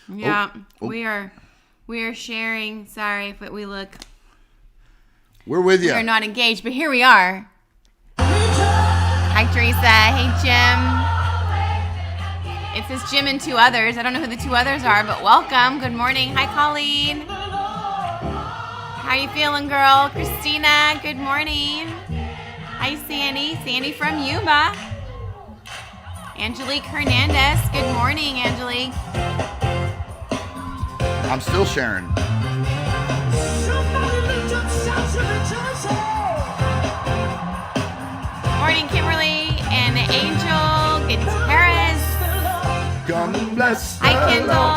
Yeah, we are sharing. Sorry if we look. We're with you. We're not engaged, but here we are. Hi, Teresa. Hey, Jim. It says Jim and two others. I don't know who the two others are, but welcome. Good morning. Hi, Colleen. How you feeling, girl? Christina, good morning. Hi, Sandy. Sandy from Yuma. Angelique Hernandez. Good morning, Angelique. I'm still sharing. Morning, Kimberly and Angel Gutierrez. God bless. Hi, Kendall.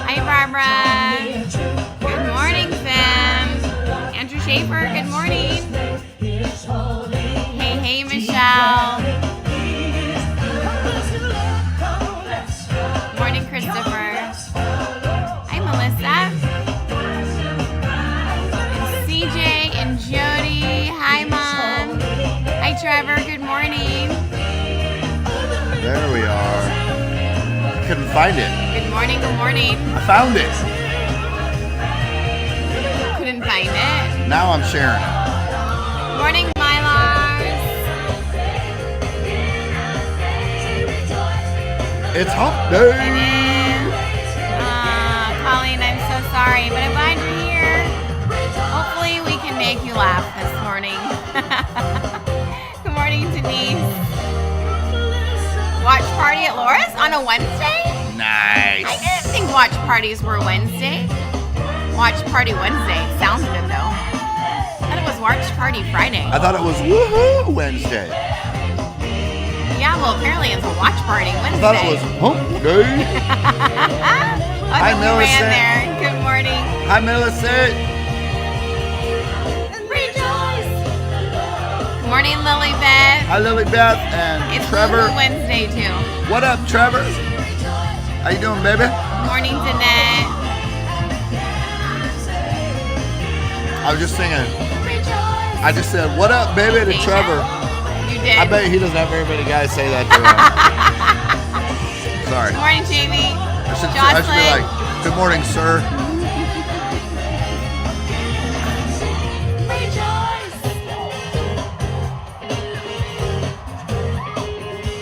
Hi, Barbara. Good morning, Sam. Andrew Schaefer, good morning. Hey, Michelle. Morning, Christopher. Hi, Melissa. And CJ and Jody. Hi, Mom. Hi, Trevor. Good morning. There we are. Couldn't find it. Good morning. Good morning. I found it. Couldn't find it. Now I'm sharing. Morning, Mylars. It's hump day. It is. Colleen, I'm so sorry, but I'm glad you're here. Hopefully we can make you laugh this morning. Good morning, Denise. Watch party at Laura's on a Wednesday? Nice. I didn't think watch parties were Wednesday. Watch party Wednesday. Sounds good, though. I thought it was watch party Friday. I thought it was woohoo Wednesday. Yeah, well, apparently it's a watch party Wednesday. I thought it was hump day. Hi, Millicent. There. Good morning. Hi, Millicent. Rejoice. Good morning, Lily Beth. Hi, Lily Beth and It's Trevor. Woo Wednesday, too. What up, Trevor? How you doing, baby? Good morning, Danette. I was just singing. Rejoice. I just said, what up, baby, to Deja? Trevor. You did. I bet he doesn't have very many guys say that to him. Sorry. Good morning, Jamie. I should be Jocelyn. like, good morning, sir.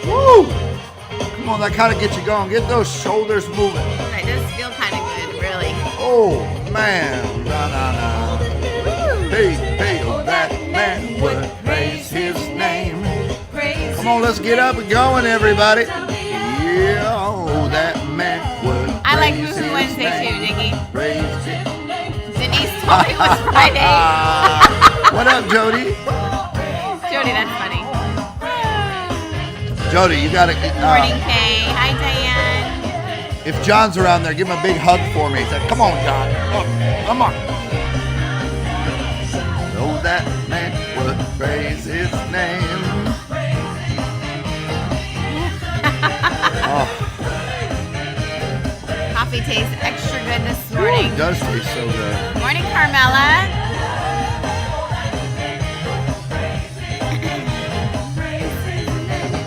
Woo! Come on, that kind of gets you going. Get those shoulders moving. That does feel kind of good, really. Oh, man. Na. Hey, oh, that man would praise his name. Come on, let's get up and going, everybody. Yeah, oh, that man would I like praise Woo his Wednesday, name. too, Diggy. Praise it. Denise told me it was Friday. What up, Jody? Jody, that's funny. Jody, you got to... Good morning, Kay. Hi, Diane. if John's around there, give him a big hug for me. He said, come on, John. Look, come on. Oh, that man would praise his name. Oh. Coffee tastes extra good this morning. Ooh, it does taste so good. Morning, Carmela.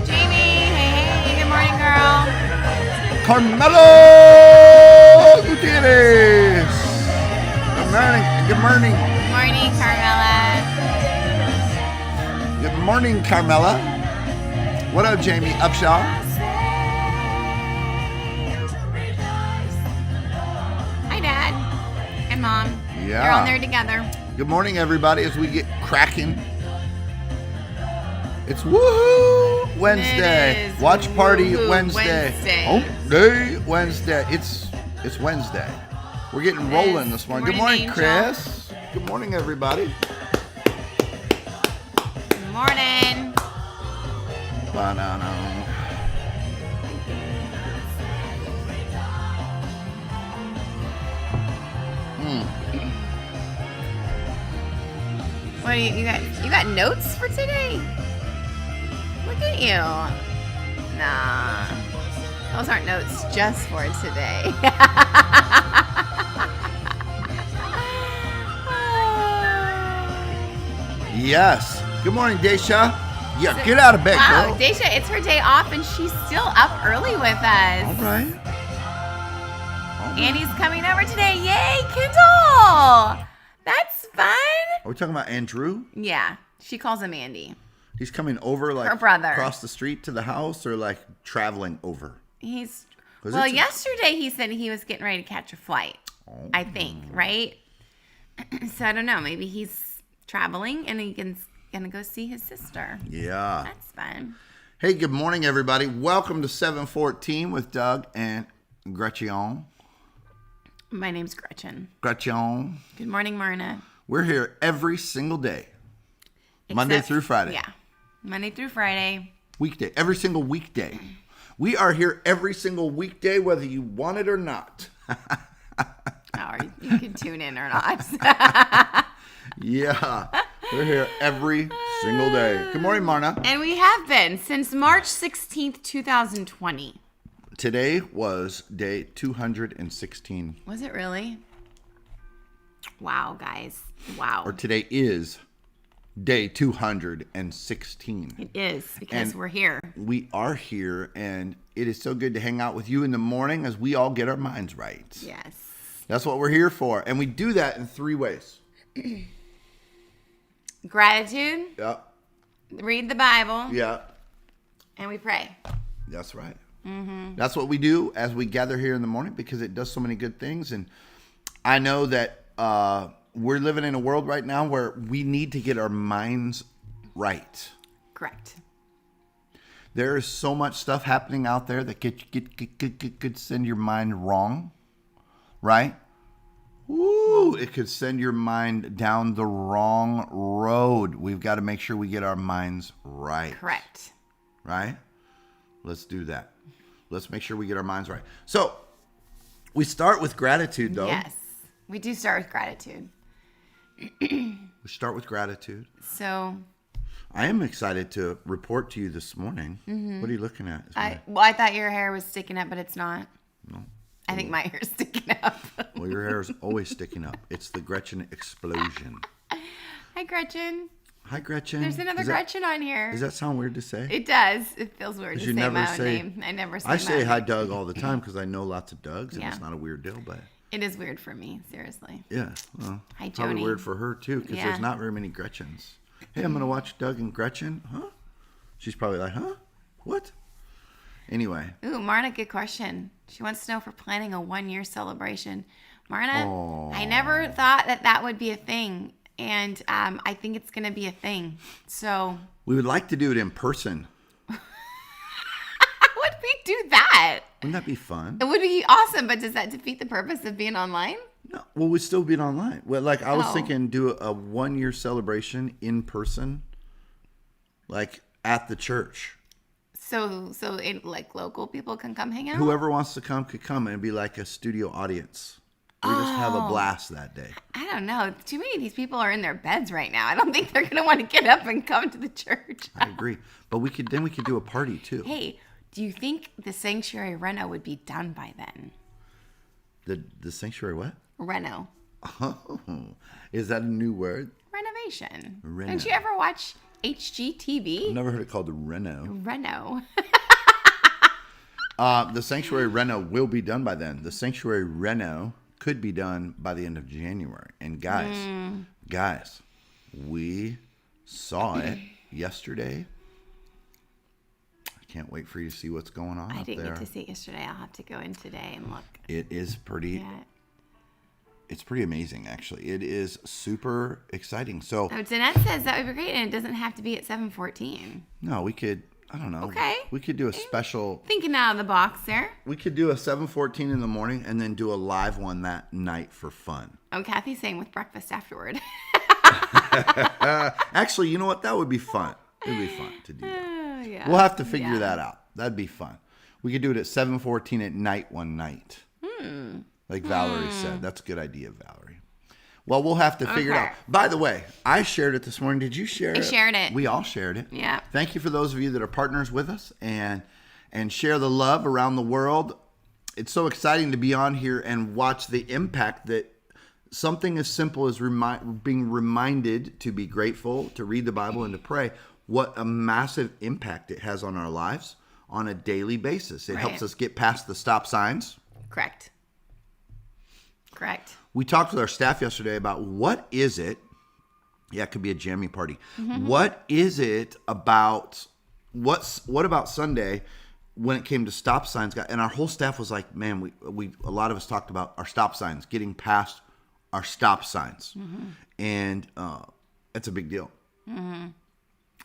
Jamie, hey, good morning, girl. Carmelo Gutierrez. Good morning. Good morning. Good morning, Carmela. Good morning, Carmela. What up, Jamie Upshaw? Hi, Dad and Mom. Yeah. They're on there together. Good morning, everybody, as we get cracking. It's Woohoo Wednesday. It is Watch Party Woohoo Wednesday. Wednesday. Hump Day Wednesday. It's Wednesday. We're getting rolling this morning. Good morning, Angel. Chris. Good morning, everybody. Good morning. Banana. What do you got? You got notes for today? Look at you. Nah. Those aren't notes just for today. Yes. Good morning, Daisha. Yeah, get out of bed, Wow, girl. Daisha, it's her day off and she's still up early with us. All right. Andy's coming over today. Yay, Kindle! That's fun. Are we talking about Andrew? Yeah, she calls him Andy. He's coming over like Her brother. across the street to the house, or like traveling over? Yesterday he said he was getting ready to catch a flight. Oh. I think, right? So I don't know. Maybe he's traveling and he's gonna go see his sister. Yeah. That's fun. Hey, good morning, everybody. Welcome to 714 with Doug and Gretchen. My name's Gretchen. Gretchen. Good morning, Marna. We're here every single day. Monday through Friday. Yeah. Monday through Friday. Weekday. Every single weekday. We are here every single weekday, whether you want it or not. Or you can tune in or not. Yeah. We're here every single day. Good morning, Marna. And we have been since March 16th, 2020. Today was day 216. Was it really? Wow, guys. Wow. Or today is day 216. It is, because And we're here. We are here, and it is so good to hang out with you in the morning as we all get our minds right. Yes. That's what we're here for. And we do that in 3 ways. Gratitude, Yep. read the Bible, Yep. and we pray. That's right. That's what we do as we gather here in the morning, because it does so many good things. And I know that we're living in a world right now where we need to get our minds right. Correct. There is so much stuff happening out there that could send your mind wrong, right? Ooh, it could send your mind down the wrong road. We've got to make sure we get our minds right. Correct. Right? Let's do that. Let's make sure we get our minds right. So, we start with gratitude, though. Yes. We do start with gratitude. We start with gratitude. So, I am excited to report to you this morning. What are you looking at? I thought your hair was sticking up, but it's not. No. I think my hair is sticking up. Well, your hair is always sticking up. It's the Gretchen explosion. Hi, Gretchen. Hi, Gretchen. There's another Gretchen on here. Does that sound weird to say? It does. It feels weird to you say never my own say- name. I never say I my say own hi, name. Doug, all the time because I know lots of Dougs, and Yeah. it's not a weird deal, but It is weird for me, seriously. yeah. Well, Hi, probably Joni. weird for her, too, because Yeah. there's not very many Gretchens. Hey, I'm going to watch Doug and Gretchen. Huh? She's probably like, huh? What? Anyway. Ooh, Marna, good question. She wants to know if we're planning a 1-year celebration. Marna, I never thought that would be a thing. And I think it's going to be a thing. So, We would like to do it in person. how would we do that? Wouldn't that be fun? It would be awesome, but does that defeat the purpose of being online? No. Well, we'd still be online. Well, like, I was Oh. thinking do a 1-year celebration in person, like at the church. So like local people can come hang out? Whoever wants to come could come, and it'd be like a studio audience. We just have a Oh. blast that day. I don't know. Too many of these people are in their beds right now. I don't think they're going to want to get up and come to the church. I agree. But we could do a party too. Hey, do you think the sanctuary reno would be done by then? The sanctuary what? Reno. Oh, is that a new word? Renovation. Reno. Don't you ever watch HGTV? I've never heard it called the Reno. Reno. The sanctuary Reno will be done by then. The sanctuary Reno could be done by the end of January. And guys, we saw it yesterday. I can't wait for you to see what's going on I up didn't there. get to see it yesterday. I'll have to go in today and look. It is pretty. Yeah. It's pretty amazing, actually. It is super exciting. So Oh, Danette says that would be great, and it doesn't have to be at 7:14. no, we could. I don't know. Okay. We could do a special. Thinking out of the box there. We could do a 7:14 in the morning and then do a live one that night for fun. Oh, Kathy's saying with breakfast afterward. Actually, you know what? That would be fun. It would be fun to do that. Yeah. We'll have to figure that out. That'd be fun. We could do it at 7:14 at night one night. Like Valerie said. That's a good idea, Valerie. Well, we'll have to figure it out. Okay. By the way, I shared it this morning. Did you share it? I shared it. We all shared it. Yeah. Thank you for those of you that are partners with us and share the love around the world. It's so exciting to be on here and watch the impact that something as simple as being reminded to be grateful, to read the Bible, and to pray, what a massive impact it has on our lives on a daily basis. It helps us get past the stop signs. Correct. Correct. We talked with our staff yesterday about what is it. Yeah, it could be a jammy party. What is it about what about Sunday when it came to stop signs? And our whole staff was like, man, we a lot of us talked about our stop signs, getting past our stop signs. And it's a big deal.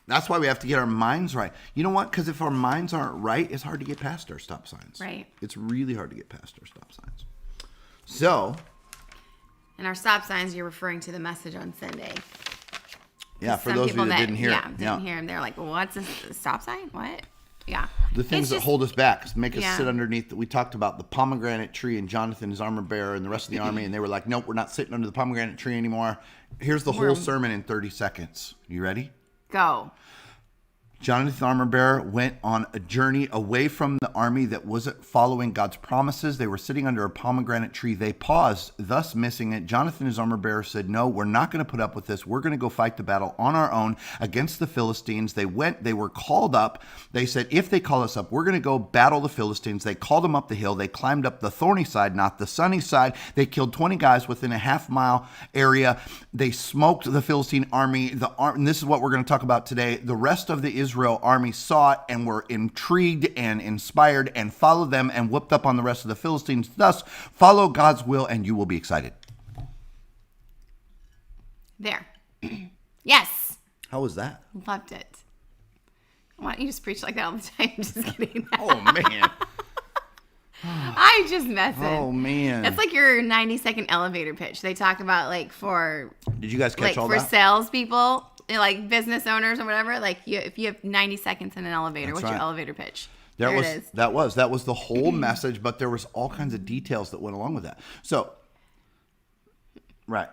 That's why we have to get our minds right. You know what? Because if our minds aren't right, it's hard to get past our stop signs. Right. It's really hard to get past our stop signs. So. And our stop signs, you're referring to the message on Sunday. Yeah, for those of you that didn't hear it. Didn't hear him. They're like, what's a stop sign? What? Yeah. The things that hold us back, make us sit underneath. We talked about the pomegranate tree and Jonathan, his armor bearer, and the rest of the army, and they were like, nope, we're not sitting under the pomegranate tree anymore. Here's the whole sermon in 30 seconds. You ready? Go. Jonathan, the armor bearer, went on a journey away from the army that wasn't following God's promises. They were sitting under a pomegranate tree. They paused, thus missing it. Jonathan, his armor bearer, said, no, we're not going to put up with this. We're going to go fight the battle on our own against the Philistines. They were called up. They said, if they call us up, we're going to go battle the Philistines. They called them up the hill. They climbed up the thorny side, not the sunny side. They killed 20 guys within a half-mile area. They smoked the Philistine army. And this is what we're going to talk about today. The rest of the Israel army saw it and were intrigued and inspired and followed them and whooped up on the rest of the Philistines. Thus, follow God's will and you will be excited. There. Yes. How was that? Loved it. Why don't you just preach like that all the time? Just kidding. Oh, man. I just messing. Oh, man. That's like your 90-second elevator pitch. They talk about like for... Did you guys catch all that? that? For salespeople, like business owners or whatever, like if you have 90 seconds in an elevator, what's your elevator pitch? There it is. That was the whole message, but there was all kinds of details that went along with that. So, right.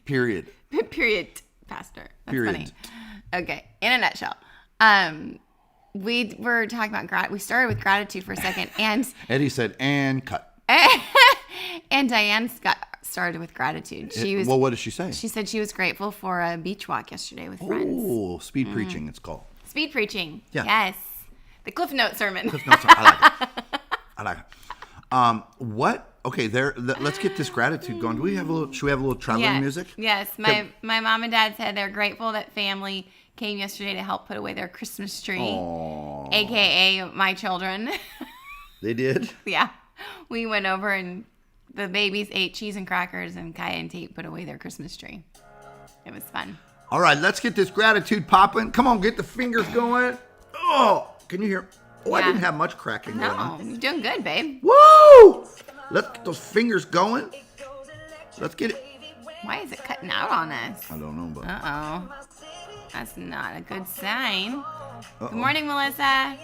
Period. Period, Pastor. That's Period. Funny. Okay, in a nutshell. We were talking about we started with gratitude for a second, and Eddie said, and cut. And Diane started with gratitude. Well, what did she say? She said she was grateful for a beach walk yesterday with friends. Oh, speed preaching, it's called. Speed preaching. Yeah. Yes. The Cliff Note sermon. Cliff Notes. I like it. What? Okay, let's get this gratitude going. Should we have a little traveling music? Yes. My mom and dad said they're grateful that family came yesterday to help put away their Christmas tree. Aww. AKA my children. They did? Yeah. We went over and the babies ate cheese and crackers, and Kaya and Tate put away their Christmas tree. It was fun. All right, let's get this gratitude popping. Come on, get the fingers going. Oh, can you hear? Oh, yeah. I didn't have much cracking going on. No, you're doing good, babe. Woo! Let's get those fingers going. Let's get it. Why is it cutting out on us? I don't know, but. Uh-oh. That's not a good sign. Uh-oh. Good morning, Melissa.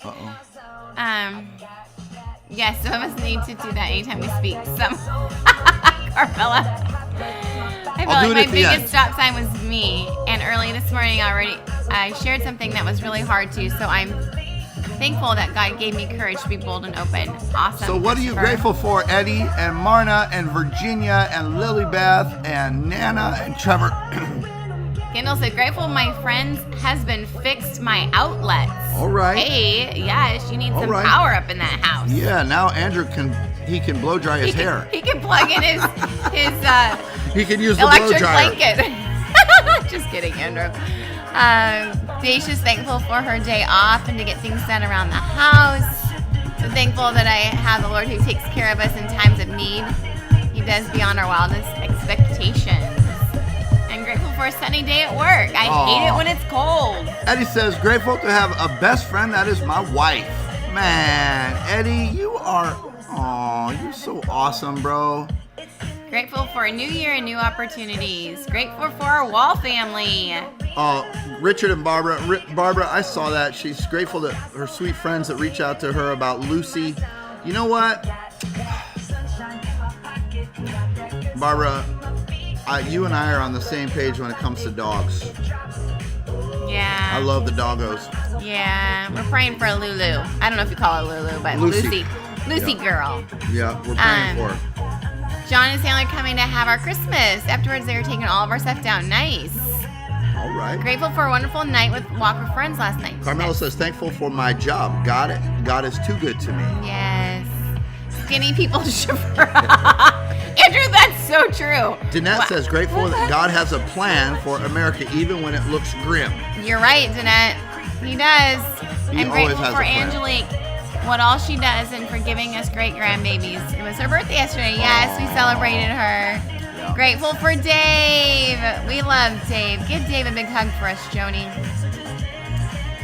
Uh-oh. Yes, some of us need to do that anytime we speak. Carmela. I feel like my biggest stop sign was me. And early this morning I shared something that was really hard to. So I'm thankful that God gave me courage to be bold and open. Awesome. So what are you grateful for, Eddie and Marna and Virginia and Lilybeth and Nana and Trevor? Kendall said, grateful my friend's husband fixed my outlets. All right. Hey, yes, you need some power up in that house. Yeah, now Andrew can blow dry his hair. He can plug in his he can use the electric blow dryer. blanket. Just kidding, Andrew. Daisha's thankful for her day off and to get things done around the house. So thankful that I have the Lord who takes care of us in times of need. He does beyond our wildest expectations. And grateful for a sunny day at work. I hate it when it's cold. Eddie says, grateful to have a best friend that is my wife. Man, Eddie, you're so awesome, bro. Grateful for a new year and new opportunities. Grateful for our Wall family. Richard and Barbara. Barbara, I saw that. She's grateful that her sweet friends that reach out to her about Lucy. You know what? Barbara, you and I are on the same page when it comes to dogs. Yeah. I love the doggos. Yeah. We're praying for Lulu. I don't know if you call her Lulu, but Lucy girl. Yeah, we're praying for her. John and Sandler coming to have our Christmas. Afterwards, they were taking all of our stuff down. Nice. All right. Grateful for a wonderful night with Walk with Friends last night. Carmela says, thankful for my job. God is too good to me. Yes. skinny people shiver. Andrew, that's so true. Danette says, grateful that God has a plan for America even when it looks grim. You're right, Danette. He does. He I'm always grateful has for a plan. Angelique, what all she does, and for giving us great grandbabies. It was her birthday yesterday. Yes, we celebrated her. Yeah. Grateful for Dave. We love Dave. Give Dave a big hug for us, Joni.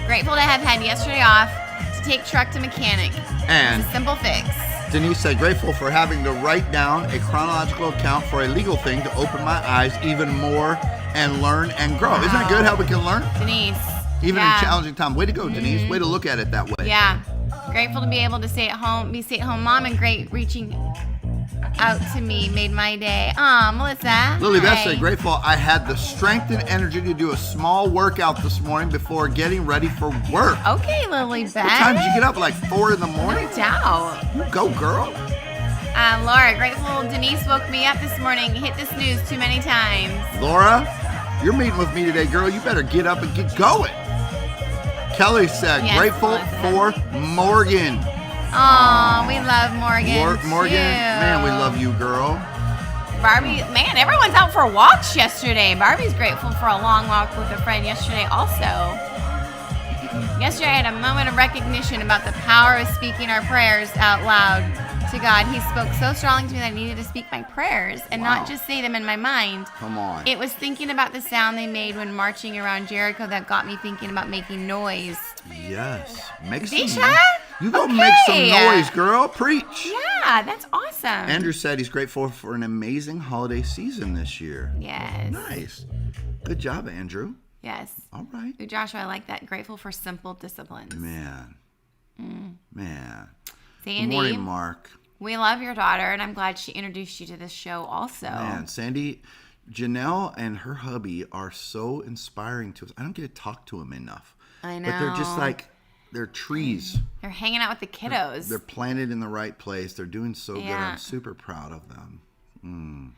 Grateful to have had yesterday off to take truck to mechanic. And It's a simple fix. Denise said, grateful for having to write down a chronological account for a legal thing to open my eyes even more and learn and grow. Isn't that good how we can learn? Denise. Even yeah. in challenging times. Way to go, Denise. Way to look at it that way. Yeah. Grateful to be able to stay at home, be stay-at-home mom, and great reaching out to me made my day. Aw, Melissa. Lily Beth Hi. said, grateful I had the strength and energy to do a small workout this morning before getting ready for work. Okay, Lily Beth. What time did you get up? Like 4 in the morning? No doubt. You go, girl. Laura, grateful Denise woke me up this morning, hit the snooze too many times. Laura, you're meeting with me today, girl. You better get up and get going. Kelly said, Yes, grateful Melissa. for Morgan. Aw, we love Morgan. Morgan, too. man, we love you, girl. Barbie, man, everyone's out for walks yesterday. Barbie's grateful for a long walk with a friend yesterday also. Yesterday I had a moment of recognition about the power of speaking our prayers out loud to God. He spoke so strongly to me that I needed to speak my prayers and Wow. not just say them in my mind. Come on. It was thinking about the sound they made when marching around Jericho that got me thinking about making noise. Yes. Make some Disha? noise. You go make some Okay. noise, girl. Preach. Yeah, that's awesome. Andrew said he's grateful for an amazing holiday season this year. Yes. Nice. Good job, Andrew. Yes. All right. Ooh, Joshua, I like that. Grateful for simple disciplines. Man. Man. Sandy, Good morning, Mark. we love your daughter, and I'm glad she introduced you to this show also. Man, Sandy, Janelle and her hubby are so inspiring to us. I don't get to talk to them enough. I know. But they're just like, they're trees. They're hanging out with the kiddos. They're planted in the right place. They're doing so good. Yeah. I'm super proud of them.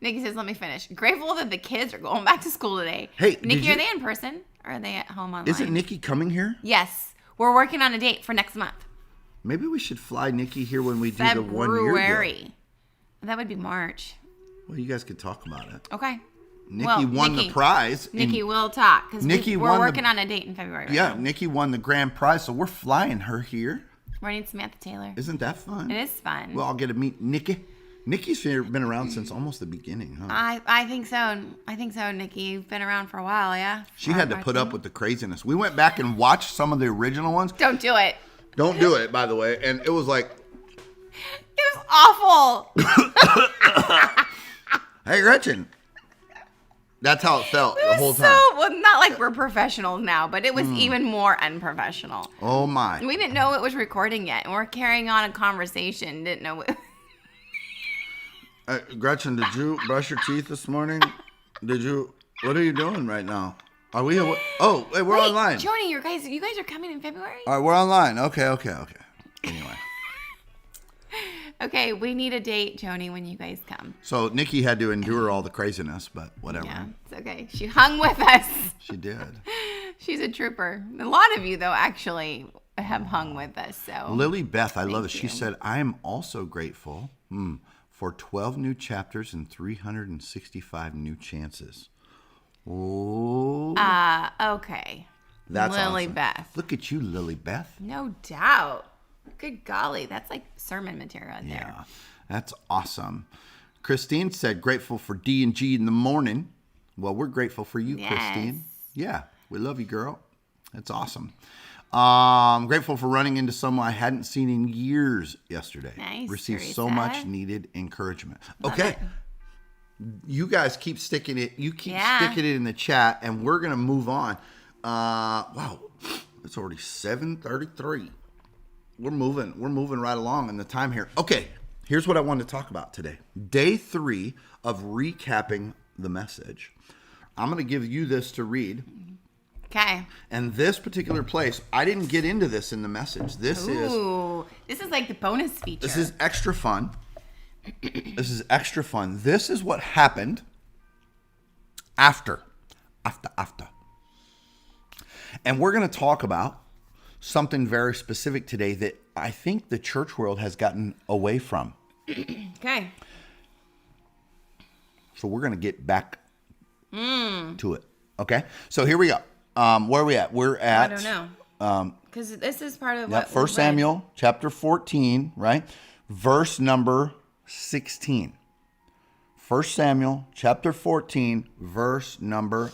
Nikki says, let me finish. Grateful that the kids are going back to school today. Hey, did Nikki, you- are they in person or are they at home online? Isn't Nikki coming here? Yes. We're working on a date for next month. Maybe we should fly Nikki here when we do the 1 year deal. February. That would be March. Well, you guys could talk about it. Okay. Nikki Well, won Nikki- the prize. Nikki will talk because Nikki we're won the- working on a date in February. Right Yeah, now. Nikki won the grand prize, so we're flying her here. We're meeting Samantha Taylor. Isn't that fun? It is fun. Well, I'll get to meet Nikki. Nikki's been around since almost the beginning, huh? I think so. I think so, Nikki. You've been around for a while, yeah? She had to put up with the craziness. We went back and watched some of the original ones. Don't do it. Don't do it, by the way. And it was like, It was awful. hey, Gretchen. That's how it felt the whole time. Well, not like we're professionals now, but it was even more unprofessional. Oh, my. We didn't know it was recording yet, and we're carrying on a conversation. Didn't know it. Gretchen, did you brush your teeth this morning? What are you doing right now? Are we, oh, wait, we're Wait, online. Joni, you guys are coming in February? All right, we're online. Okay. Anyway. Okay, we need a date, Joni, when you guys come. So Nikki had to endure all the craziness, but whatever. Yeah, it's okay. She hung with us. She did. She's a trooper. A lot of you, though, actually have hung with us. So Lily Beth, I love it. She you. said, I am also grateful for 12 new chapters and 365 new chances. Oh, okay. that's Lily awesome. Beth. Look at you, Lily Beth. No doubt. Good golly, that's like sermon material in there. Yeah, that's awesome. Christine said, grateful for D&G in the morning. Well, we're grateful for you, Yes. Christine. Yeah, we love you, girl. That's awesome. Grateful for running into someone I hadn't seen in years yesterday. Nice, Received so Teresa. much needed encouragement. Okay. You guys keep sticking it. You keep sticking it in the chat, and we're going to move on. Wow, it's already 7:33. We're moving right along in the time here. Okay, here's what I wanted to talk about today. Day 3 of recapping the message. I'm going to give you this to read. Okay. And this particular place, I didn't get into this in the message. This is like the bonus feature. This is extra fun. This is what happened after. And we're going to talk about something very specific today that I think the church world has gotten away from. Okay. So we're going to get back to it. Okay. So here we go. Where are we at? We're at. I don't know. Because this is part of what. 1 Samuel chapter 14, right? Verse number 16. 1 Samuel chapter 14, verse number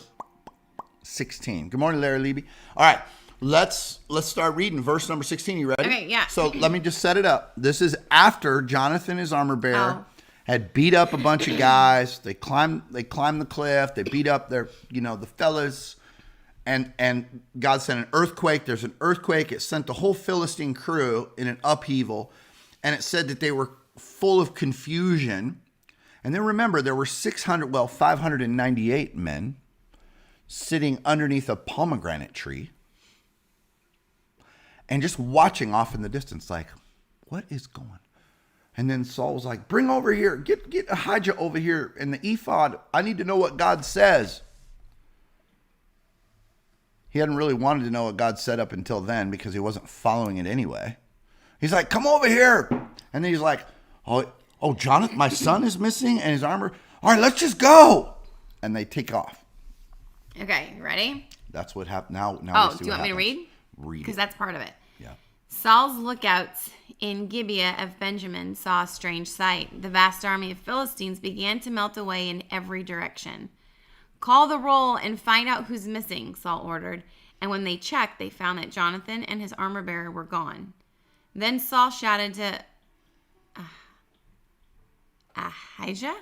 16. Good morning, Larry Levy. All right. Let's start reading verse number 16. You ready? Okay, yeah. So let me just set it up. This is after Jonathan, his armor bearer, had beat up a bunch of guys. They climbed the cliff. They beat up the fellas. And God sent an earthquake. There's an earthquake. It sent the whole Philistine crew in an upheaval. And it said that they were full of confusion. And then remember, there were 598 men sitting underneath a pomegranate tree and just watching off in the distance, like, what is going? And then Saul was like, bring over here, get Ahijah over here and the ephod. I need to know what God says. He hadn't really wanted to know what God said up until then because he wasn't following it anyway. He's like, come over here. And then he's like, oh, Jonathan, my son is missing and his armor. All right, let's just go. And they take off. Okay, ready? That's what happened. Now do you want me to read? Read. Because that's part of it. Yeah. Saul's lookouts in Gibeah of Benjamin saw a strange sight. The vast army of Philistines began to melt away in every direction. Call the roll and find out who's missing, Saul ordered. And when they checked, they found that Jonathan and his armor bearer were gone. Then Saul shouted to Ahijah,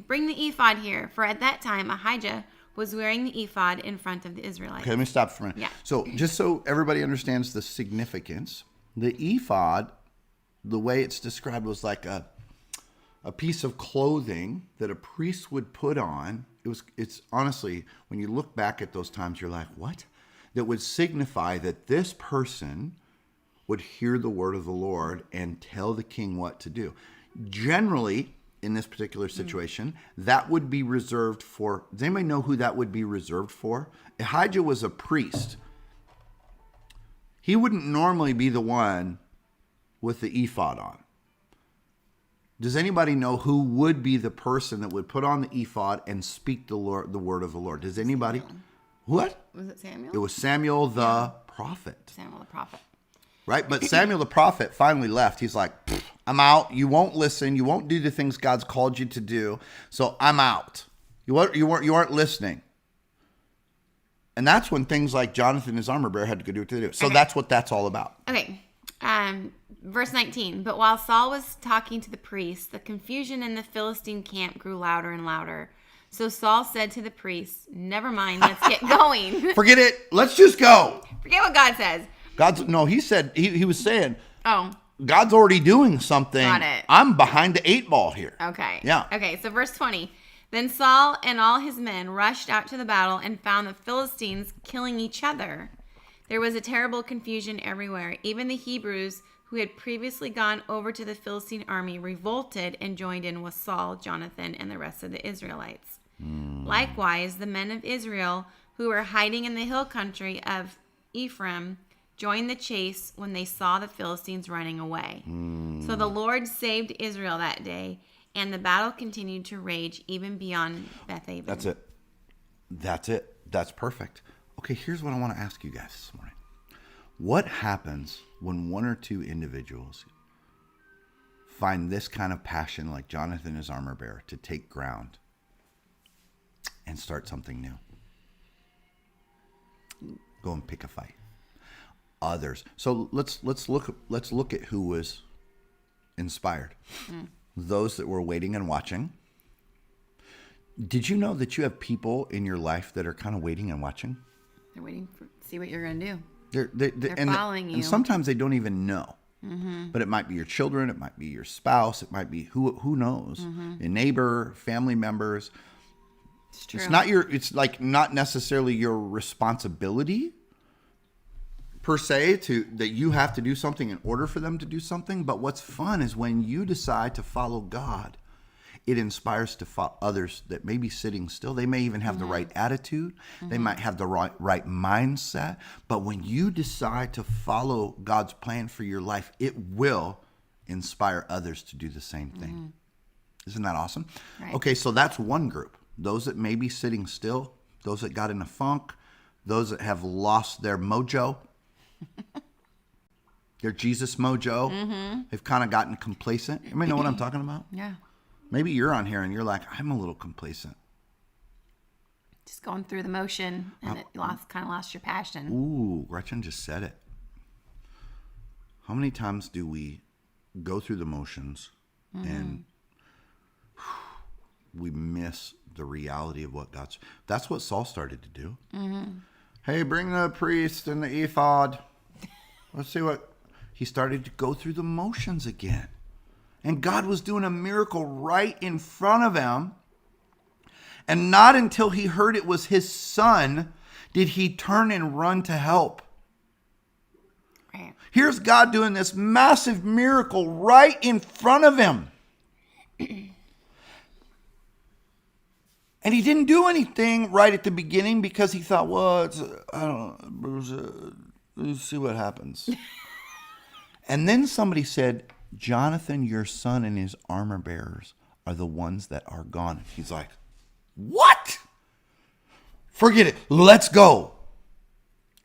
bring the ephod here. For at that time, Ahijah was wearing the ephod in front of the Israelites. Okay, let me stop for a minute. Yeah. So just so everybody understands the significance, the ephod, the way it's described was like a piece of clothing that a priest would put on. It's honestly, when you look back at those times, you're like, what? That would signify that this person would hear the word of the Lord and tell the king what to do. Generally, in this particular situation, that would be reserved for, does anybody know who that would be reserved for? Ahijah was a priest. He wouldn't normally be the one with the ephod on. Does anybody know who would be the person that would put on the ephod and speak the word of the Lord? Does anybody? Samuel. What? Was it Samuel? It was Samuel the prophet. Samuel the prophet. Right? But Samuel the prophet finally left. He's like, I'm out. You won't listen. You won't do the things God's called you to do. So I'm out. You weren't listening. And that's when things like Jonathan, his armor bearer, had to go do what they do. So that's what that's all about. Okay. Verse 19. But while Saul was talking to the priests, the confusion in the Philistine camp grew louder and louder. So Saul said to the priests, never mind, let's get going. Forget it. Let's just go. Forget what God says. He said, he was saying, oh, God's already doing something. Got it. I'm behind the 8 ball here. Okay. Yeah. Okay, so verse 20. Then Saul and all his men rushed out to the battle and found the Philistines killing each other. There was a terrible confusion everywhere. Even the Hebrews who had previously gone over to the Philistine army revolted and joined in with Saul, Jonathan, and the rest of the Israelites. Likewise, the men of Israel who were hiding in the hill country of Ephraim joined the chase when they saw the Philistines running away. So the Lord saved Israel that day, and the battle continued to rage even beyond Beth-aven. That's it. That's perfect. Okay, here's what I want to ask you guys this morning. What happens when one or two individuals find this kind of passion like Jonathan, his armor bearer, to take ground and start something new? Go and pick a fight. Others. So let's look at who was inspired. Those that were waiting and watching. Did you know that you have people in your life that are kind of waiting and watching? They're waiting to see what you're going to do. They're following you. And sometimes they don't even know. But it might be your children. It might be your spouse. It might be who knows? A neighbor, family members. It's true. It's like not necessarily your responsibility per se that you have to do something in order for them to do something. But what's fun is when you decide to follow God it inspires to others that may be sitting still. They may even have the right attitude. They might have the right mindset. But when you decide to follow God's plan for your life, it will inspire others to do the same thing. Isn't that awesome? Right. Okay, so that's one group. Those that may be sitting still, those that got in a funk, those that have lost their mojo, their Jesus mojo. They've kind of gotten complacent. Anybody know what I'm talking about? Yeah. Maybe you're on here and you're like, I'm a little complacent. Just going through the motion and it kind of lost your passion. Ooh, Gretchen just said it. How many times do we go through the motions and we miss the reality of what God's... That's what Saul started to do. Hey, bring the priest and the ephod. Let's see what... He started to go through the motions again. And God was doing a miracle right in front of him. And not until he heard it was his son did he turn and run to help. Right. Here's God doing this massive miracle right in front of him. And he didn't do anything right at the beginning because he thought, well, I don't know, let's see what happens. And then somebody said, Jonathan, your son, and his armor bearers are the ones that are gone. He's like, what? Forget it. Let's go.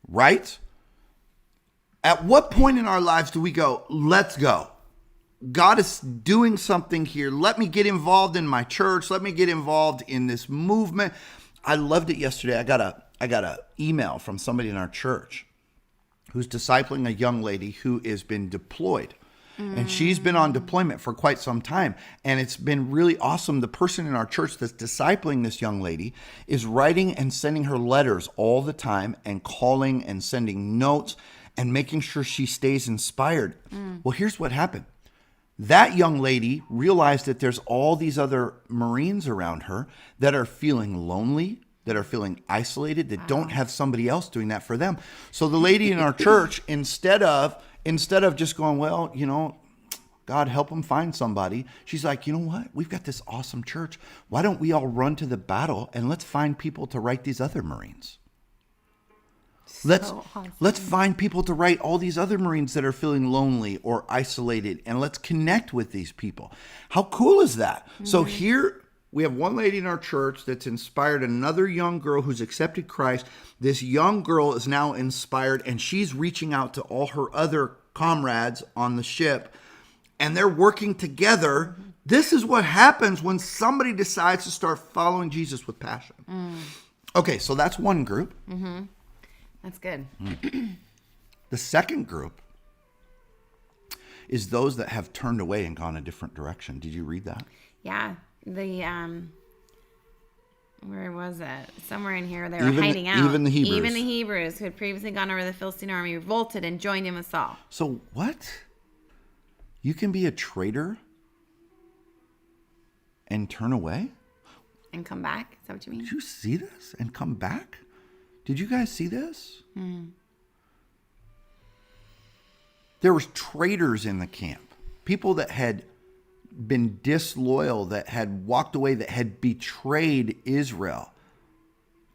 Right? At what point in our lives do we go, let's go? God is doing something here. Let me get involved in my church. Let me get involved in this movement. I loved it yesterday. I got a email from somebody in our church who's discipling a young lady who has been deployed. And she's been on deployment for quite some time. And it's been really awesome. The person in our church that's discipling this young lady is writing and sending her letters all the time and calling and sending notes and making sure she stays inspired. Well, here's what happened. That young lady realized that there's all these other Marines around her that are feeling lonely, that are feeling isolated, that don't have somebody else doing that for them. So the lady in our church, instead of just going, well, you know, God help them find somebody, she's like, you know what? We've got this awesome church. Why don't we all run to the battle and let's find people to write these other Marines? Let's find people to write all these other Marines that are feeling lonely or isolated, and let's connect with these people. How cool is that? So here we have one lady in our church that's inspired another young girl who's accepted Christ. This young girl is now inspired, and she's reaching out to all her other comrades on the ship, and they're working together. This is what happens when somebody decides to start following Jesus with passion. Okay, so that's one group. That's good. The second group is those that have turned away and gone a different direction. Did you read that? Yeah. The where was it? Somewhere in here they were hiding out. Even the Hebrews. Even the Hebrews who had previously gone over the Philistine army revolted and joined in with Saul. So what? You can be a traitor and turn away? And come back? Is that what you mean? Did you see this? And come back? Did you guys see this? There was traitors in the camp. People that had been disloyal, that had walked away, that had betrayed Israel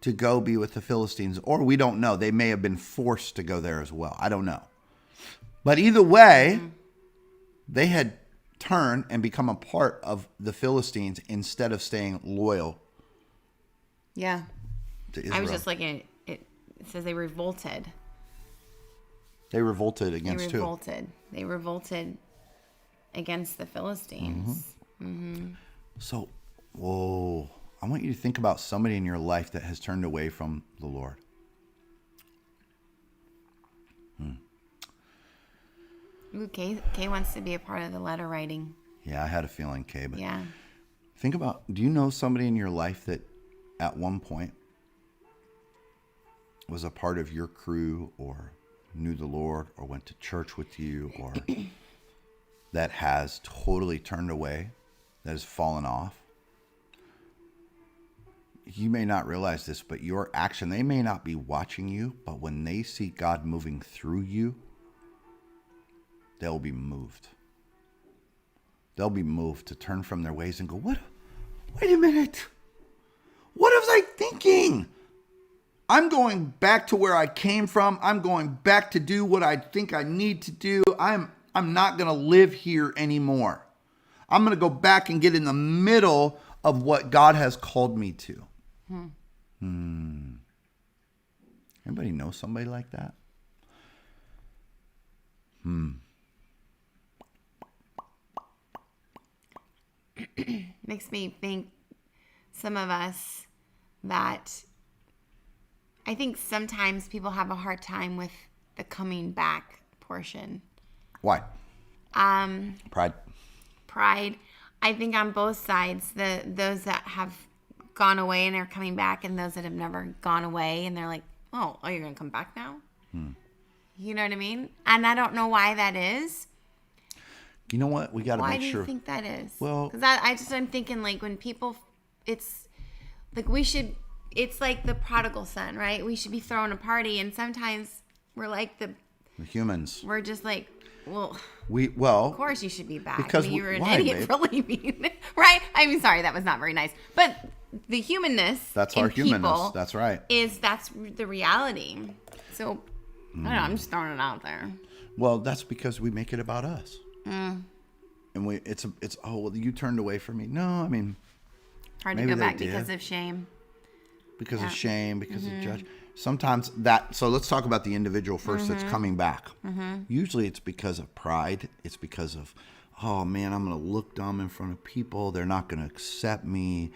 to go be with the Philistines. Or we don't know. They may have been forced to go there as well. I don't know. But either way, they had turned and become a part of the Philistines instead of staying loyal. Yeah. To Israel. I was just looking at it. It says they revolted. They revolted against who? They revolted against the Philistines. So, whoa. I want you to think about somebody in your life that has turned away from the Lord. Ooh, Kay wants to be a part of the letter writing. Yeah, I had a feeling, Kay. But yeah. Think about, do you know somebody in your life that at one point was a part of your crew or knew the Lord or went to church with you or that has totally turned away, that has fallen off? You may not realize this, but your action, they may not be watching you, but when they see God moving through you, they'll be moved. They'll be moved to turn from their ways and go, wait a minute. What was I thinking? I'm going back to where I came from. I'm going back to do what I think I need to do. I'm not going to live here anymore. I'm going to go back and get in the middle of what God has called me to. Anybody know somebody like that? Makes me think some of us that I think sometimes people have a hard time with the coming back portion. Why? Pride. Pride. I think on both sides, those that have gone away and are coming back, and those that have never gone away and they're like, oh, you're gonna come back now? You know what I mean? And I don't know why that is. You know what? We got to make sure. Why do you think that is? Well, because I'm thinking like when people, it's like it's like the prodigal son, right? We should be throwing a party, and sometimes we're like the humans. We're just like, well, of course you should be back. Because you were an idiot for leaving, right? I mean, sorry, that was not very nice, but the humanness. That's our humanness. That's right. That's the reality. So I don't know. I'm just throwing it out there. Well, that's because we make it about us. And it's well, you turned away from me. No, I mean, hard to go back because of shame. Because of shame, because of judge. Sometimes so let's talk about the individual first that's coming back. Usually it's because of pride. It's because of, oh man, I'm going to look dumb in front of people. They're not going to accept me.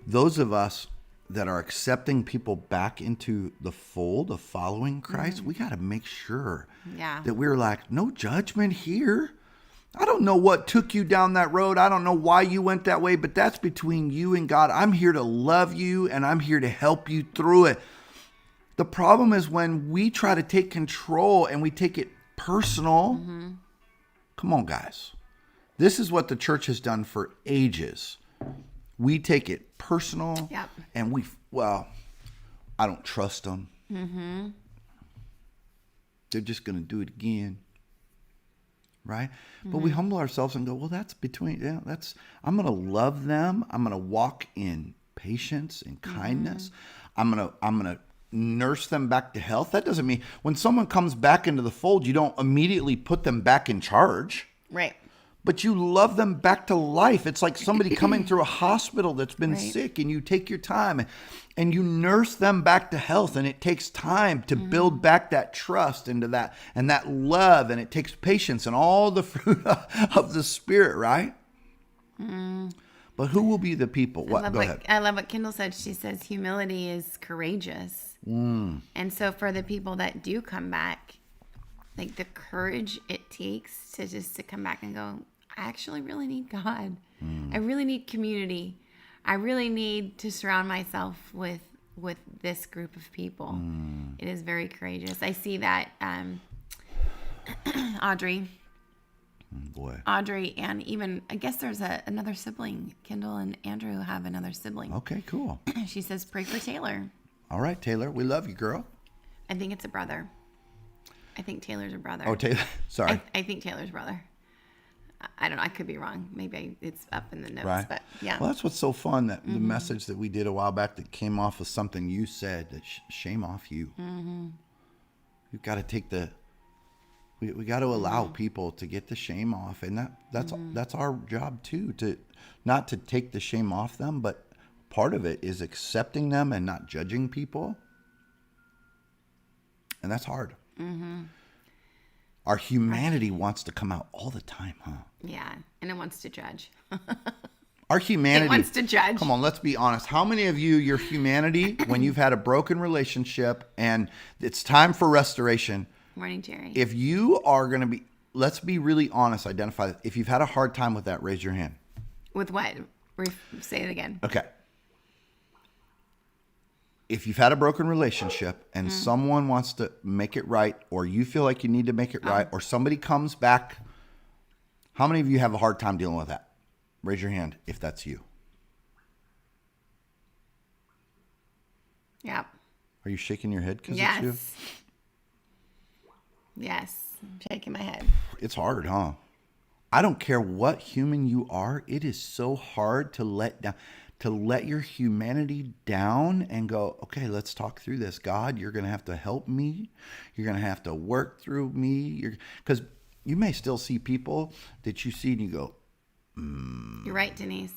Those of us that are accepting people back into the fold of following Christ, we got to make sure that we're like, no judgment here. I don't know what took you down that road. I don't know why you went that way, but that's between you and God. I'm here to love you, and I'm here to help you through it. The problem is when we try to take control and we take it personal. Come on, guys. This is what the church has done for ages. We take it personal, and I don't trust them. They're just going to do it again. Right? But we humble ourselves and go, well, that's I'm going to love them. I'm going to walk in patience and kindness. I'm going to nurse them back to health. That doesn't mean when someone comes back into the fold, you don't immediately put them back in charge. Right. But you love them back to life. It's like somebody coming through a hospital that's been sick, and you take your time and you nurse them back to health. And it takes time to build back that trust into that and that love. And it takes patience and all the fruit of the Spirit, right? But who will be the people? Go ahead. I love what Kendall said. She says humility is courageous. And so for the people that do come back, like the courage it takes to come back and go, I actually really need God. I really need community. I really need to surround myself with this group of people. It is very courageous. I see that Audrey. Audrey, and even I guess there's another sibling. Kendall and Andrew have another sibling. Okay, cool. She says, pray for Taylor. All right, Taylor, we love you, girl. I think it's a brother. I think Taylor's a brother. Oh, Taylor. Sorry. I think Taylor's brother. I don't know. I could be wrong. Maybe it's up in the notes. Right. But yeah. Well, that's what's so fun, that the message that we did a while back that came off of something you said, that shame off you. You've got to take we got to allow people to get the shame off. And that's our job too, to not to take the shame off them, but part of it is accepting them and not judging people. And that's hard. Our humanity wants to come out all the time, huh? Yeah, and it wants to judge. Our humanity. It wants to judge. Come on, let's be honest. How many of you, your humanity, when you've had a broken relationship and it's time for restoration. Morning, Jerry. If you are going to be, let's be really honest, identify that. If you've had a hard time with that, raise your hand. With what? Say it again. Okay. If you've had a broken relationship and someone wants to make it right, or you feel like you need to make it right, or somebody comes back, how many of you have a hard time dealing with that? Raise your hand if that's you. Yeah. Are you shaking your head because yes. it's you? Yes. I'm shaking my head. It's hard, huh? I don't care what human you are. It is so hard to let your humanity down and go, okay, let's talk through this. God, you're going to have to help me. You're going to have to work through me. Because you may still see people that you see and you go, You're right, Denise.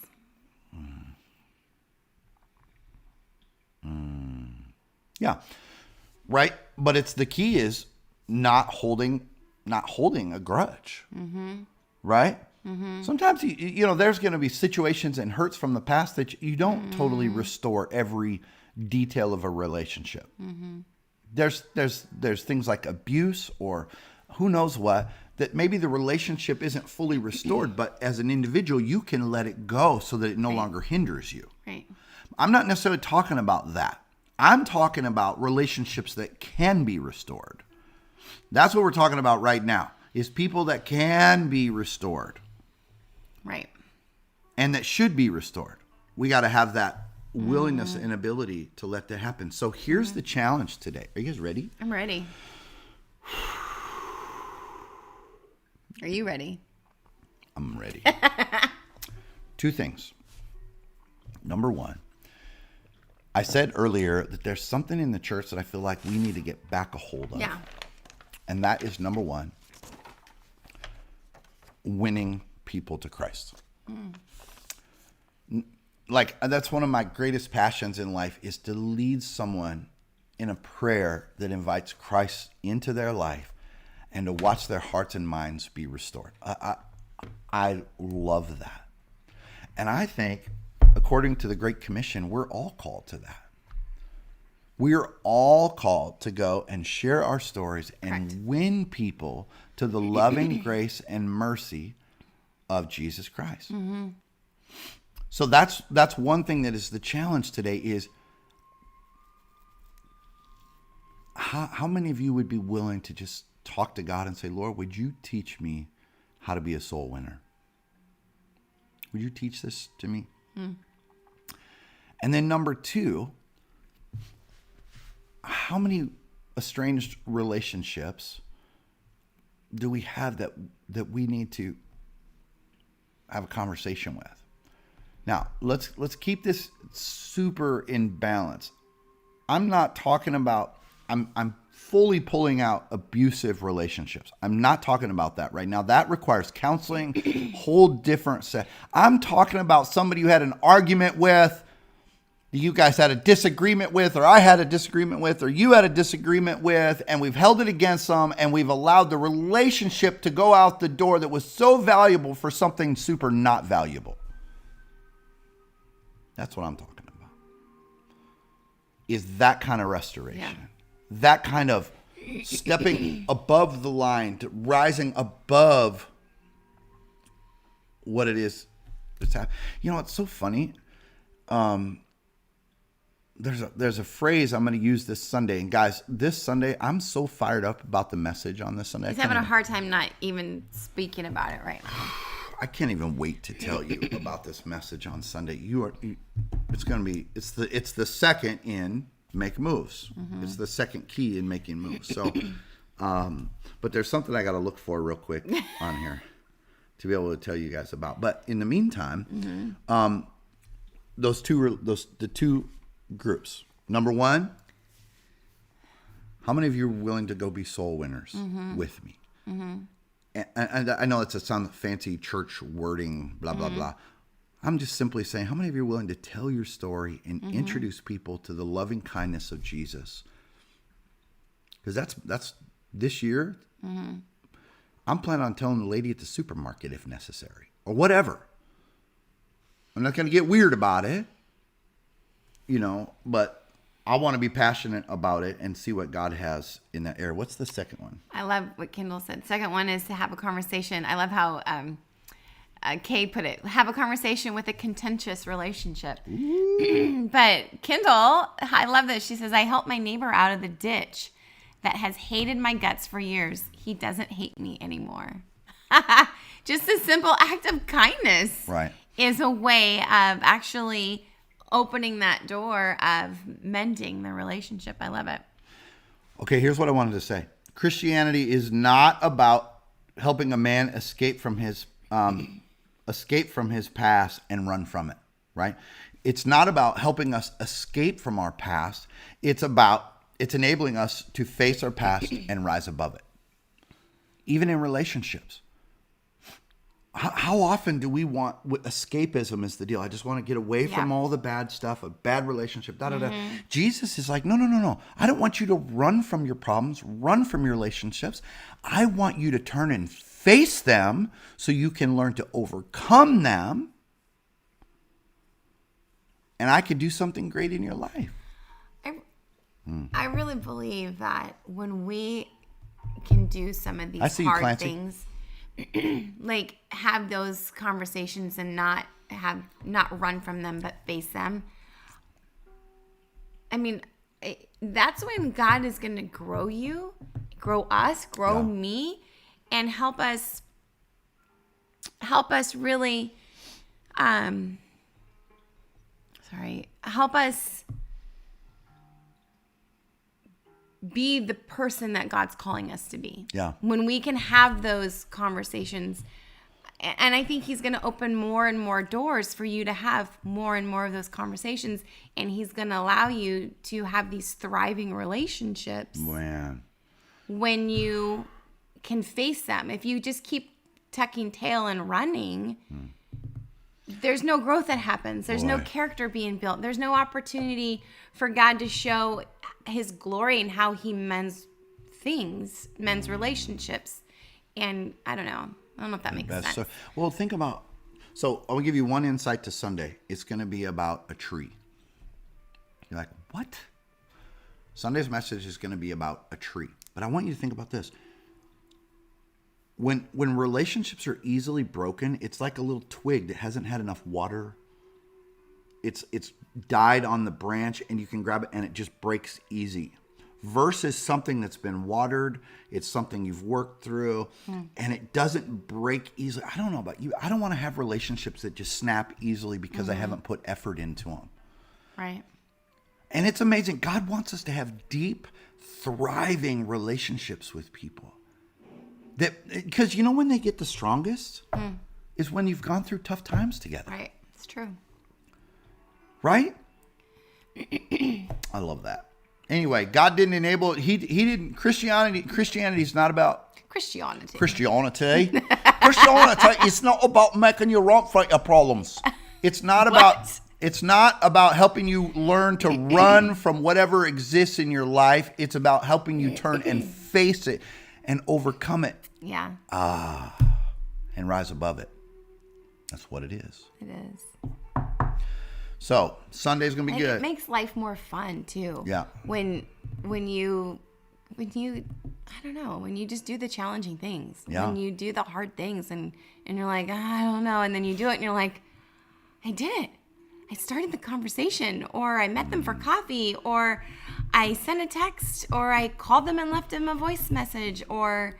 Yeah. Right. But the key is not holding a grudge. Right. Sometimes, there's going to be situations and hurts from the past that you don't totally restore every detail of a relationship. There's things like abuse or who knows what, that maybe the relationship isn't fully restored, but as an individual, you can let it go so that it no longer hinders you. Right. I'm not necessarily talking about that. I'm talking about relationships that can be restored. That's what we're talking about right now, is people that can be restored. Right. And that should be restored. We got to have that willingness and ability to let that happen. So here's the challenge today. Are you guys ready? I'm ready. Are you ready? I'm ready. Two things. Number one, I said earlier that there's something in the church that I feel like we need to get back a hold of. Yeah. And that is number one, winning people to Christ. Like, that's one of my greatest passions in life, is to lead someone in a prayer that invites Christ into their life and to watch their hearts and minds be restored. I love that. And I think, according to the Great Commission, we're all called to that. We're all called to go and share our stories and win people to the loving grace and mercy of Jesus Christ. So that's one thing that is the challenge today, is how many of you would be willing to just talk to God and say, Lord, would you teach me how to be a soul winner? Would you teach this to me? And then number two, how many estranged relationships do we have that we need to have a conversation with? Now, let's keep this super in balance. I'm not talking about, I'm fully pulling out abusive relationships. I'm not talking about that right now. That requires counseling, whole different set. I'm talking about somebody you had an argument with, you guys had a disagreement with, or I had a disagreement with, or you had a disagreement with, and we've held it against them, and we've allowed the relationship to go out the door that was so valuable for something super not valuable. That's what I'm talking about. Is that kind of restoration. Yeah. That kind of stepping above the line, to rising above what it is that's happening. You know, it's so funny. There's a phrase I'm going to use this Sunday. And guys, this Sunday, I'm so fired up about the message on this Sunday. He's having a hard time not even speaking about it right now. I can't even wait to tell you about this message on Sunday. It's the second in make moves. It's the second key in making moves. So, but there's something I got to look for real quick on here to be able to tell you guys about. But in the meantime, the two groups. Number one, how many of you are willing to go be soul winners with me? And I know it's a sound fancy church wording, blah, blah, blah. I'm just simply saying, how many of you are willing to tell your story and introduce people to the loving kindness of Jesus? Because that's this year. I'm planning on telling the lady at the supermarket if necessary, or whatever. I'm not going to get weird about it, but I want to be passionate about it and see what God has in that area. What's the second one? I love what Kendall said. Second one is to have a conversation. I love how Kay put it. Have a conversation with a contentious relationship. But Kendall, I love that. She says, I helped my neighbor out of the ditch that has hated my guts for years. He doesn't hate me anymore. Just a simple act of kindness is a way of actually opening that door of mending the relationship. I love it. Okay, here's what I wanted to say. Christianity is not about helping a man escape from his escape from his past and run from it, right? It's not about helping us escape from our past. It's enabling us to face our past and rise above it. Even in relationships. How often do we want, escapism is the deal. I just want to get away from all the bad stuff, a bad relationship, Jesus is like, no. I don't want you to run from your problems, run from your relationships. I want you to turn and face them so you can learn to overcome them. And I could do something great in your life. I really believe that when we can do some of these hard things, like have those conversations and not run from them, but face them. I mean, that's when God is going to grow you, grow us, grow me, and help us really, help us be the person that God's calling us to be. Yeah. When we can have those conversations, and I think he's going to open more and more doors for you to have more and more of those conversations, and he's going to allow you to have these thriving relationships. Man. When you can face them. If you just keep tucking tail and running, there's no growth that happens. There's no character being built. There's no opportunity for God to show his glory and how he mends relationships. And I don't know if that makes sense. Well, think about, I'll give you one insight to Sunday. It's going to be about a tree. You're like, what? Sunday's message is going to be about a tree. But I want you to think about this. When relationships are easily broken, it's like a little twig that hasn't had enough water. It's died on the branch, and you can grab it and it just breaks easy. Versus something that's been watered, it's something you've worked through, and it doesn't break easily. I don't know about you. I don't want to have relationships that just snap easily because I haven't put effort into them. Right. And it's amazing. God wants us to have deep, thriving relationships with people. Because when they get the strongest is when you've gone through tough times together. Right. It's true. Right? I love that. Anyway, God didn't enable it. He didn't. Christianity is not about Christianity. Christianity. It's not about making you run from your problems. It's not about. It's not about helping you learn to run from whatever exists in your life. It's about helping you turn and face it and overcome it. Yeah. And rise above it. That's what it is. It is. So Sunday's gonna be good. It makes life more fun too. Yeah. When you I don't know, when you just do the challenging things. Yeah. When you do the hard things and you're like, I don't know, and then you do it and you're like, I did it. I started the conversation, or I met them for coffee, or I sent a text, or I called them and left them a voice message, or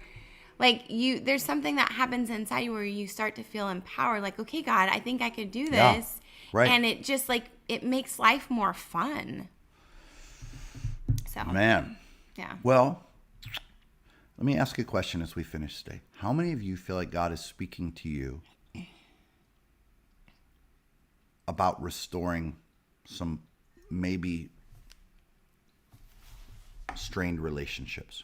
there's something that happens inside you where you start to feel empowered, like, okay, God, I think I could do this. Yeah, right. And it just it makes life more fun. So, man. Yeah. Well, let me ask you a question as we finish today. How many of you feel like God is speaking to you about restoring some maybe strained relationships?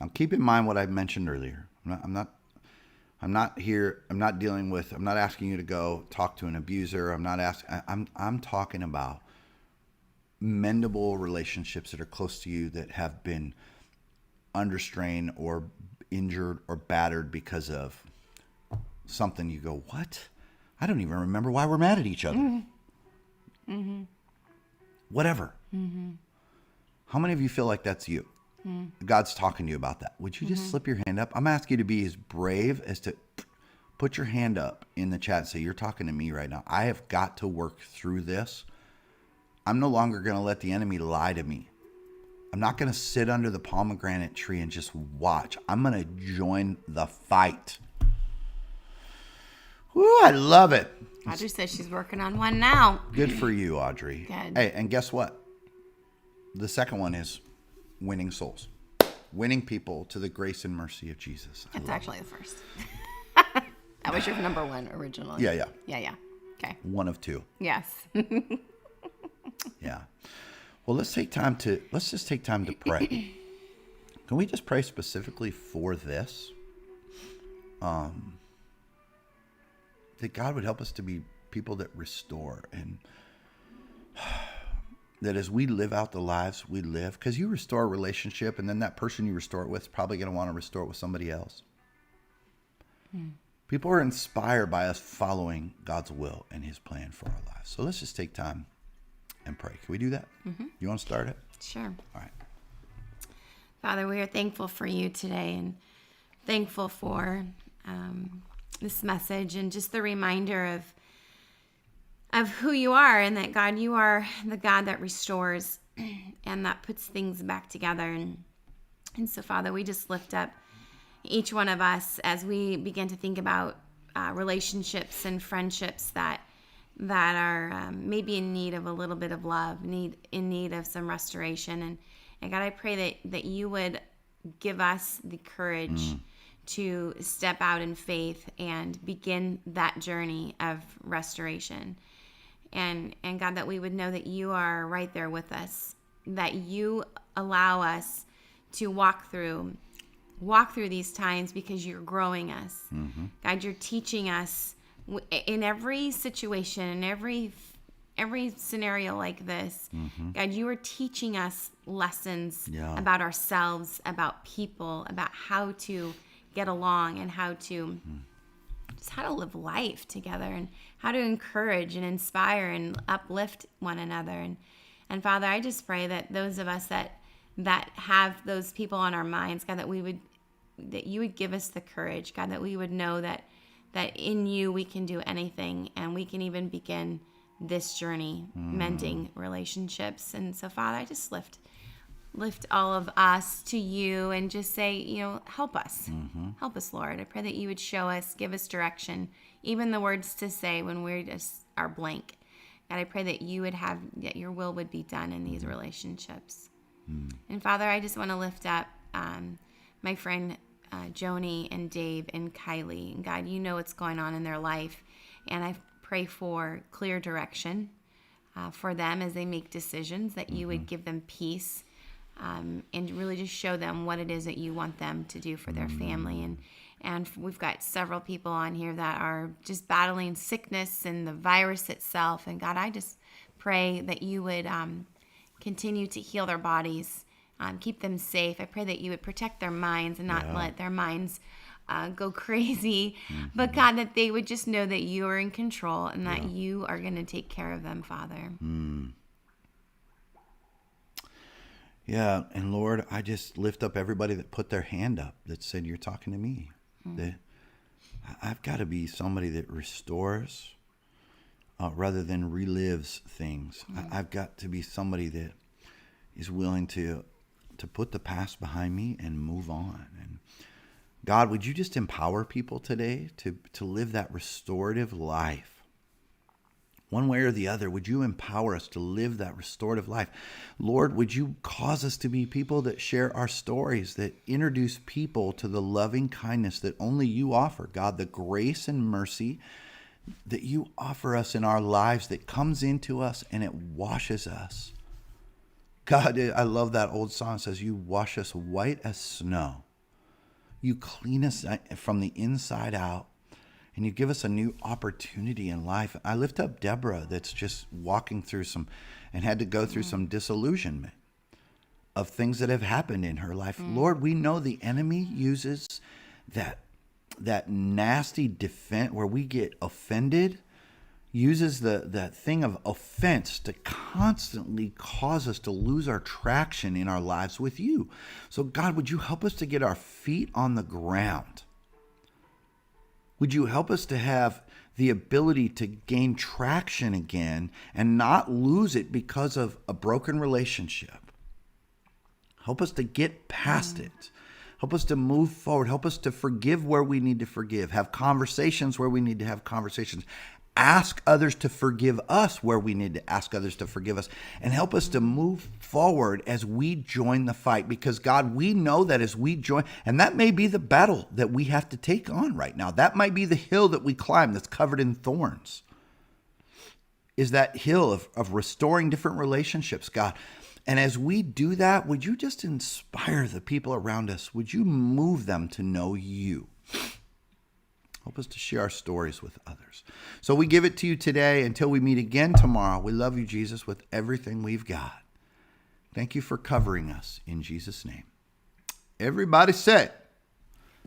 Now, keep in mind what I mentioned earlier. I'm not asking you to go talk to an abuser. I'm talking about mendable relationships that are close to you that have been under strain or injured or battered because of something. You go, what? I don't even remember why we're mad at each other. Mm-hmm. Whatever. Mm-hmm. How many of you feel like that's you? Mm-hmm. God's talking to you about that. Would you just slip your hand up? I'm asking you to be as brave as to put your hand up in the chat and say, you're talking to me right now. I have got to work through this. I'm no longer going to let the enemy lie to me. I'm not going to sit under the pomegranate tree and just watch. I'm going to join the fight. Woo, I love it. Audrey says she's working on one now. Good for you, Audrey. Good. Hey, and guess what? The second one is winning souls. Winning people to the grace and mercy of Jesus. That's actually the first. That was your number one originally. Yeah. Yeah. Okay. One of two. Yes. Yeah. Well, let's just take time to pray. Can we just pray specifically for this? That God would help us to be people that restore, and that as we live out the lives we live, because you restore a relationship, and then that person you restore it with is probably going to want to restore it with somebody else. People are inspired by us following God's will and his plan for our lives. So let's just take time and pray. Can we do that? You want to start it? Sure. All right. Father, we are thankful for you today, and thankful for this message, and just the reminder of who you are, and that, God, you are the God that restores and that puts things back together. And so, Father, we just lift up each one of us as we begin to think about relationships and friendships that are maybe in need of a little bit of love, in need of some restoration. And God, I pray that you would give us the courage to step out in faith and begin that journey of restoration. And God, that we would know that you are right there with us, that you allow us to walk through these times because you're growing us. God, you're teaching us in every situation, in every scenario like this. God, you are teaching us lessons about ourselves, about people, about how to get along, and how to live life together, and how to encourage and inspire and uplift one another. And Father, I just pray that those of us that have those people on our minds, God, that you would give us the courage, God, that we would know that in you we can do anything, and we can even begin this journey mending relationships. And so, Father, I just lift all of us to you and just say, help us. Help us, Lord. I pray that you would show us, give us direction, even the words to say when we just are blank. God, I pray that that your will would be done in these relationships. And Father, I just want to lift up my friend Joni and Dave and Kylie. And God, you know what's going on in their life. And I pray for clear direction for them as they make decisions, that you would give them peace, and really just show them what it is that you want them to do for their family. And we've got several people on here that are just battling sickness and the virus itself. And God, I just pray that you would continue to heal their bodies, keep them safe. I pray that you would protect their minds and not let their minds go crazy. But God, that they would just know that you are in control, and that you are going to take care of them, Father. Yeah, and Lord, I just lift up everybody that put their hand up, that said, you're talking to me. That I've got to be somebody that restores rather than relives things. I've got to be somebody that is willing to put the past behind me and move on. And God, would you just empower people today to live that restorative life? One way or the other, would you empower us to live that restorative life? Lord, would you cause us to be people that share our stories, that introduce people to the loving kindness that only you offer, God, the grace and mercy that you offer us in our lives, that comes into us and it washes us. God, I love that old song. It says, you wash us white as snow. You clean us from the inside out. And you give us a new opportunity in life. I lift up Deborah, that's just walking through and had to go through some disillusionment of things that have happened in her life. Lord, we know the enemy uses that nasty defense where we get offended, uses that thing of offense to constantly cause us to lose our traction in our lives with you. So God, would you help us to get our feet on the ground? Would you help us to have the ability to gain traction again and not lose it because of a broken relationship? Help us to get past it. Help us to move forward. Help us to forgive where we need to forgive, have conversations where we need to have conversations, ask others to forgive us where we need to ask others to forgive us, and help us to move forward as we join the fight. Because God, we know that as we join, and that may be the battle that we have to take on right now. That might be the hill that we climb that's covered in thorns. Is that hill of restoring different relationships, God. And as we do that, would you just inspire the people around us? Would you move them to know you? Help us to share our stories with others. So we give it to you today until we meet again tomorrow. We love you, Jesus, with everything we've got. Thank you for covering us in Jesus' name. Everybody say,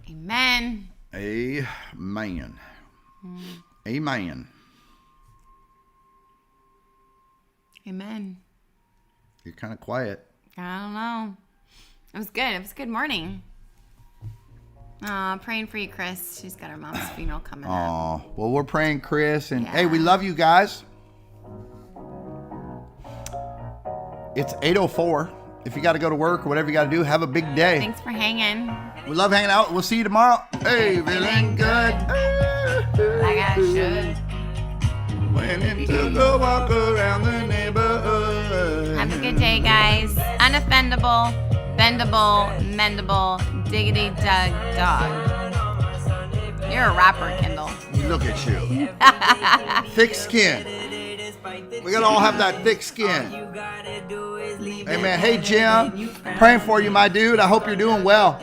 Amen. Amen. Amen. Amen. You're kind of quiet. I don't know. It was good. It was a good morning. Praying for you, Chris. She's got her mom's funeral coming up. Oh, well, we're praying, Chris. And hey, we love you guys. It's 8:04. If you got to go to work or whatever you got to do, have a big day. Thanks for hanging. We love hanging out. We'll see you tomorrow. Hey, feeling good. Like I should. Went into the walk around the neighborhood. Have a good day, guys. Unoffendable, bendable, mendable, diggity dug dog. You're a rapper, Kendall. Look at you. Thick skin. We gotta all have that thick skin. Hey, man. Hey, Jim. Praying for you, my dude. I hope you're doing well.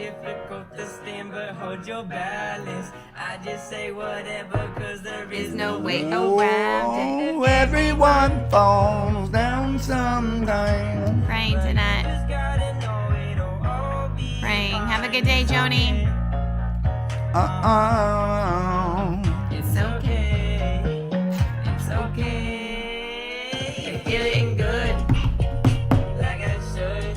There's no way around it. Oh, everyone falls down sometime. Praying tonight. Praying. Have a good day, Joni. It's okay. It's okay. You're feeling good. Like I should.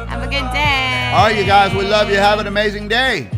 Have a good day. All right, you guys. We love you. Have an amazing day.